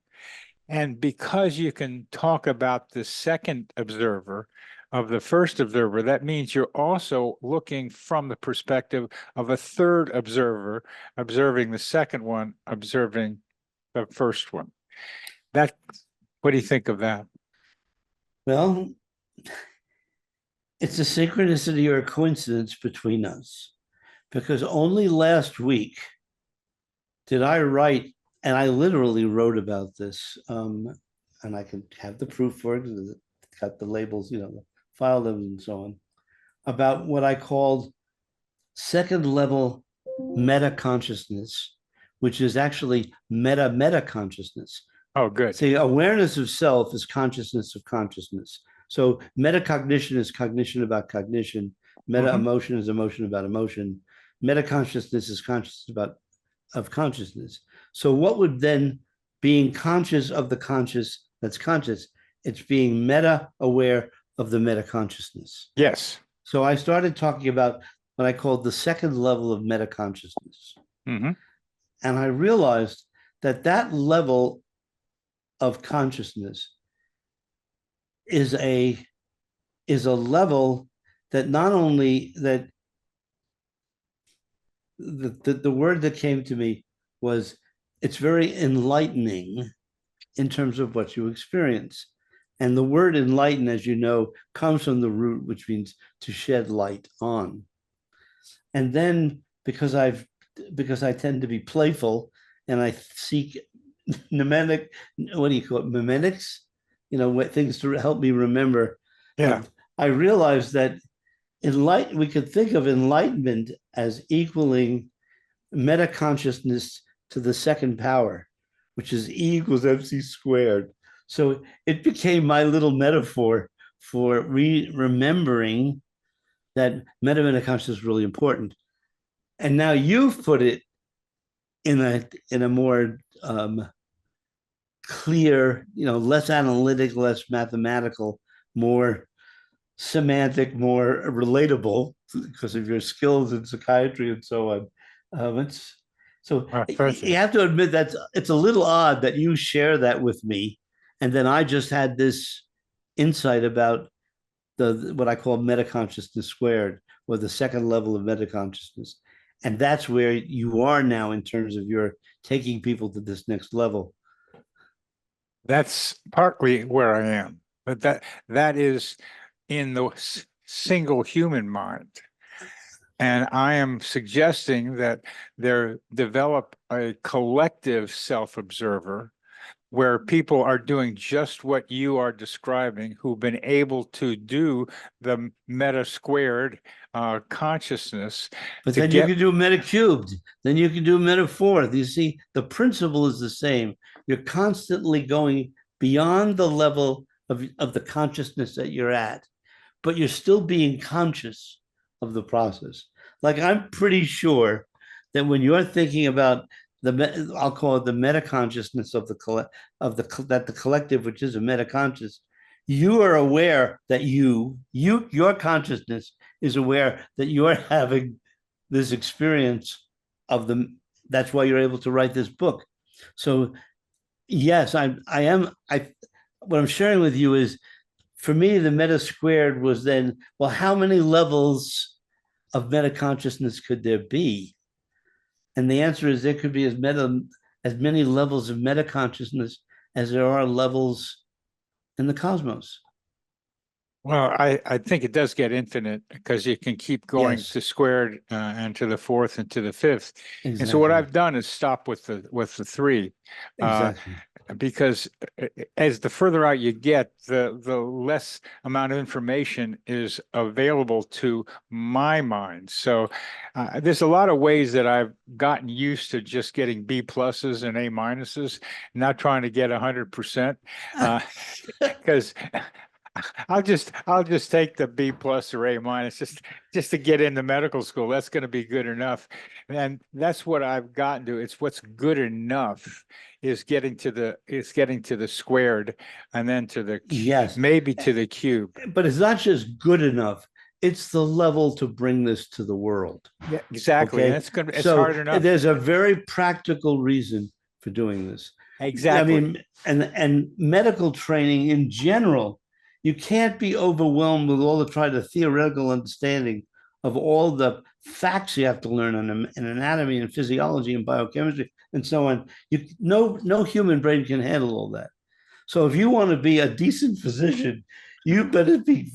And because you can talk about the second observer of the first observer, that means you're also looking from the perspective of a third observer, observing the second one, observing the first one. What do you think of that? Well, it's a synchronicity or a coincidence between us because only last week did I write, and I literally wrote about this, and I can have the proof for it. It's got the labels, file them and so on, about what I called second level meta consciousness, which is actually meta consciousness. Oh, good. See, awareness of self is consciousness of consciousness. So metacognition is cognition about cognition. Meta emotion is emotion about emotion. Metaconsciousness is consciousness about of consciousness. So what would then being conscious of the conscious that's conscious? It's being meta aware of the meta consciousness. Yes. So I started talking about what I called the second level of meta consciousness. Mm-hmm. And I realized that that level of consciousness is a level that not only that the word that came to me was it's very enlightening in terms of what you experience. And the word enlighten, as you know, comes from the root, which means to shed light on. And then because I tend to be playful and I seek mnemonic, what do you call it, mnemonics, things to help me remember. Yeah. I realized that we could think of enlightenment as equaling meta consciousness to the second power, which is E equals MC squared. So it became my little metaphor for remembering that meta consciousness is really important. And now you've put it in a more clear, less analytic, less mathematical, more semantic, more relatable because of your skills in psychiatry and so on. You have to admit that it's a little odd that you share that with me, and then I just had this insight about what I call metaconsciousness squared, or the second level of metaconsciousness. And that's where you are now in terms of your taking people to this next level. That's partly where I am, but that is in the single human mind. And I am suggesting that there develop a collective self-observer where people are doing just what you are describing, who've been able to do the meta squared consciousness But to then you get. can do meta cubed, then you can do meta fourth. You see, the principle is the same. You're constantly going beyond the level of the consciousness that you're at, but you're still being conscious of the process. Like I'm pretty sure that when you're thinking about I'll call it the meta consciousness of the collective, which is a meta conscious, you are aware that your consciousness is aware that you're having this experience of the. That's why you're able to write this book. So yes, I am. What I'm sharing with you is, for me, the meta squared was then, well, how many levels of meta consciousness could there be? And the answer is there could be as many levels of meta consciousness as there are levels in the cosmos. Well, I think it does get infinite because you can keep going Yes, to squared and to the fourth and to the fifth. And so what exactly. I've done is stop with the three, uh, Exactly. because as the further out you get, the less amount of information is available to my mind. So there's a lot of ways that I've gotten used to just getting B pluses and A minuses, not trying to get 100%, because I'll just take the B plus or A minus just to get into medical school. That's going to be good enough. And that's what I've gotten to. It's what's good enough is getting to the squared and then to the Yes. maybe to the cube. But it's not just good enough, it's the level to bring this to the world. Yeah, exactly. And Okay. it's So hard enough. there's a very practical reason for doing this. I Exactly. mean, and medical training in general, you can't be overwhelmed with all the theoretical understanding of all the facts you have to learn on in anatomy and physiology and biochemistry and so on. No human brain can handle all that. So if you want to be a decent physician, you better be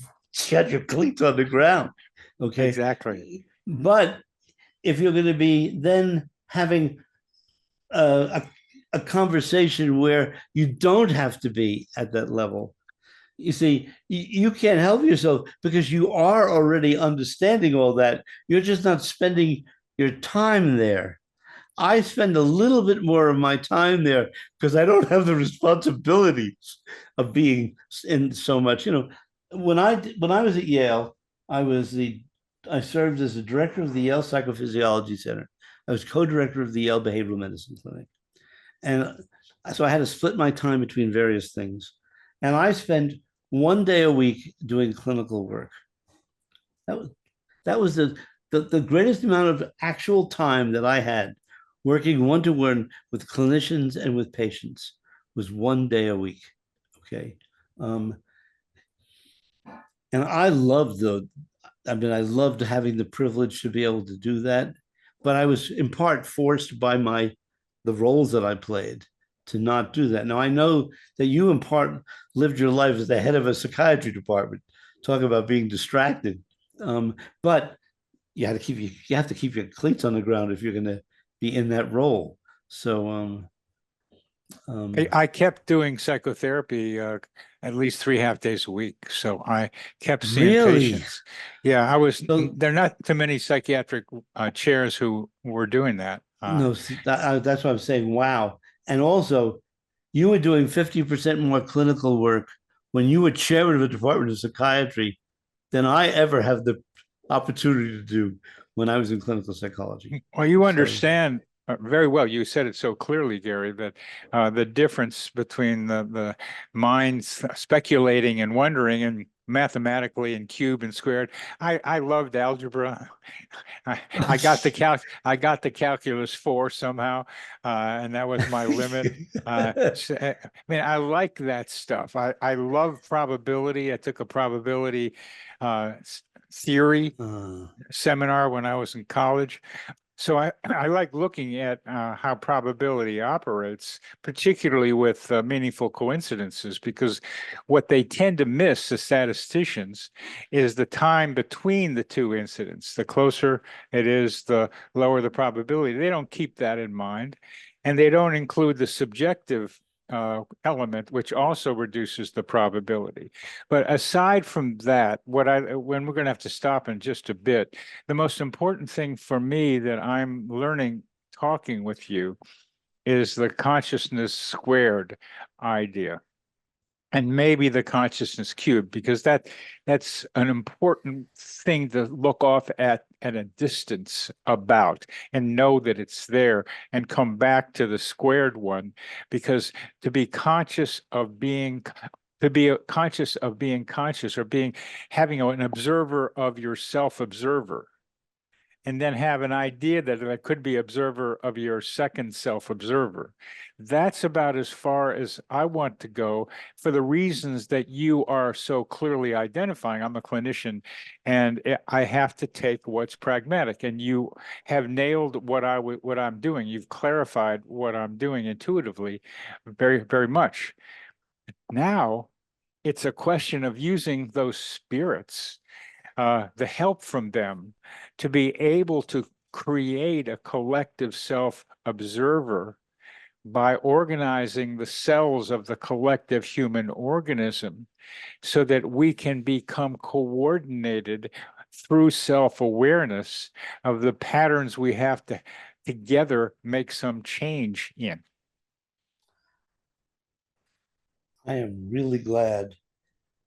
got your cleats on the ground. Okay. Exactly. But if you're going to be then having a conversation where you don't have to be at that level, you see, you can't help yourself because you are already understanding all that. You're just not spending your time there. I spend a little bit more of my time there because I don't have the responsibilities of being in so much. When I was at Yale, I was the I served as the director of the Yale Psychophysiology Center. I was co-director of the Yale Behavioral Medicine Clinic, and so I had to split my time between various things. And I spent 1 day a week doing clinical work. That was that was the greatest amount of actual time that I had working one to one with clinicians and with patients was 1 day a week. Okay. Um, and I loved having the privilege to be able to do that, but I was in part forced by the roles that I played to not do that. Now I know that you in part lived your life as the head of a psychiatry department. Talk about being distracted. But you have to keep your cleats on the ground if you're going to be in that role. So I kept doing psychotherapy at least 3.5 days a week. So I kept seeing really, patients. Yeah, so there are not too many psychiatric chairs who were doing that. no, that's what I'm saying. Wow. And also, you were doing 50% more clinical work when you were chairman of the Department of Psychiatry than I ever have the opportunity to do when I was in clinical psychology. Well, you So, understand very well. You said it so clearly, Gary, that the difference between the minds speculating and wondering and mathematically and cube and squared. I loved algebra. I got the calculus 4 somehow, and that was my limit. I mean, I like that stuff. I love probability. I took a probability theory uh, seminar when I was in college. So I like looking at how probability operates, particularly with meaningful coincidences, because what they tend to miss, the statisticians, is the time between the two incidents. The closer it is, the lower the probability. They don't keep that in mind, and they don't include the subjective element, which also reduces the probability. But aside from that, when we're going to have to stop in just a bit, the most important thing for me that I'm learning talking with you is the consciousness squared idea. And maybe the consciousness cube, because that's an important thing to look off at a distance about and know that it's there and come back to the squared one, because to be conscious of being conscious of being conscious, or having an observer of your self-observer, and then have an idea that I could be observer of your second self-observer. That's about as far as I want to go, for the reasons that you are so clearly identifying. I'm a clinician, and I have to take what's pragmatic, and you have nailed what I'm doing. You've clarified what I'm doing intuitively very, very much. Now, it's a question of using those spirits, the help from them, to be able to create a collective self-observer by organizing the cells of the collective human organism, so that we can become coordinated through self-awareness of the patterns we have to together make some change in. I am really glad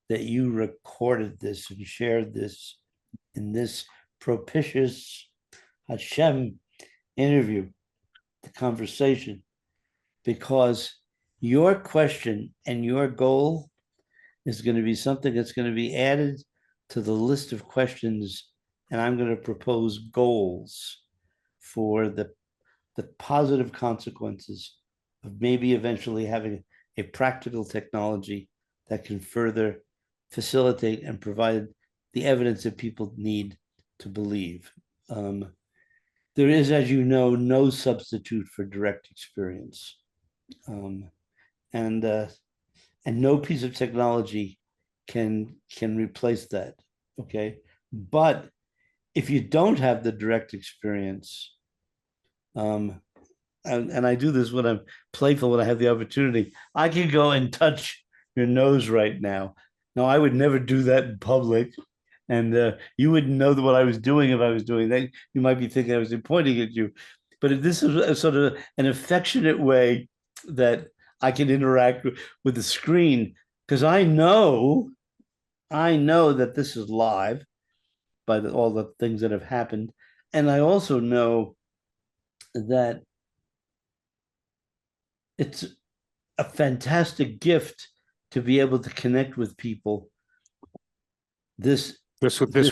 that you recorded this and shared this in this propitious Hashem interview, the conversation, because your question and your goal is going to be something that's going to be added to the list of questions, and I'm going to propose goals for the positive consequences of maybe eventually having a practical technology that can further facilitate and provide the evidence that people need to believe. There is, as you know, no substitute for direct experience, and no piece of technology can replace that. Okay, but if you don't have the direct experience, and I do this when I'm playful, when I have the opportunity, I can go and touch your nose right now. Now, I would never do that in public, and you wouldn't know what I was doing if I was doing that. You might be thinking I was pointing at you, but if this is a sort of an affectionate way that I can interact with the screen, because I know that this is live by all the things that have happened, and I also know that it's a fantastic gift to be able to connect with people this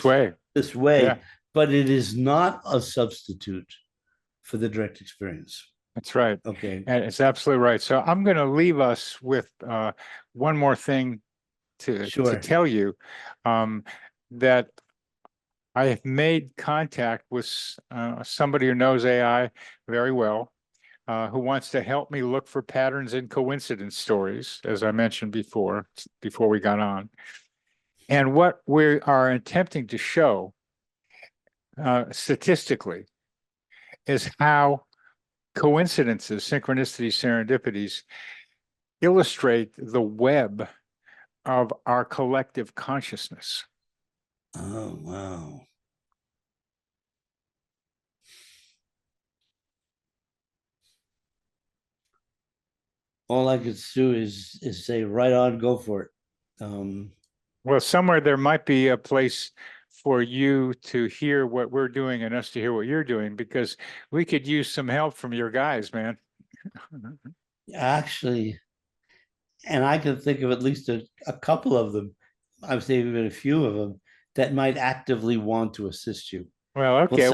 way. This way, Yeah. but it is not a substitute for the direct experience. That's right. Okay. And it's absolutely right. So I'm going to leave us with one more thing to tell you, that I have made contact with somebody who knows AI very well, who wants to help me look for patterns in coincidence stories, as I mentioned before we got on. And what we are attempting to show statistically is how coincidences, synchronicities, serendipities illustrate the web of our collective consciousness. Oh, wow. All I could do is say, right on, go for it. Well, somewhere there might be a place for you to hear what we're doing and us to hear what you're doing, because we could use some help from your guys, man. Actually, and I can think of at least a couple of them, I would say even a few of them, that might actively want to assist you. Well, okay.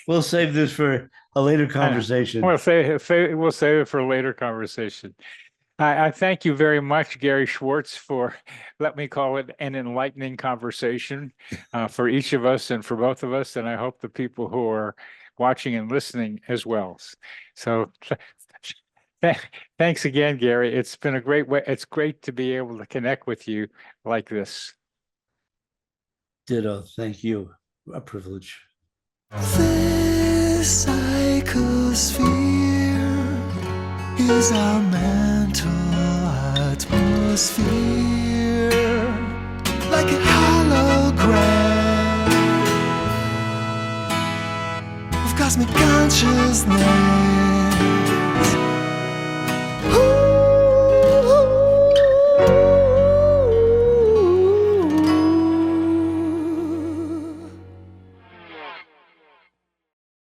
We'll save this for a later conversation. We'll save it for a later conversation. I thank you very much, Gary Schwartz, for, let me call it, an enlightening conversation for each of us and for both of us. And I hope the people who are watching and listening as well. So thanks again, Gary. It's been a great way. It's great to be able to connect with you like this. Ditto. Thank you. A privilege. This psychosphere is our mental atmosphere, like a hologram of cosmic consciousness.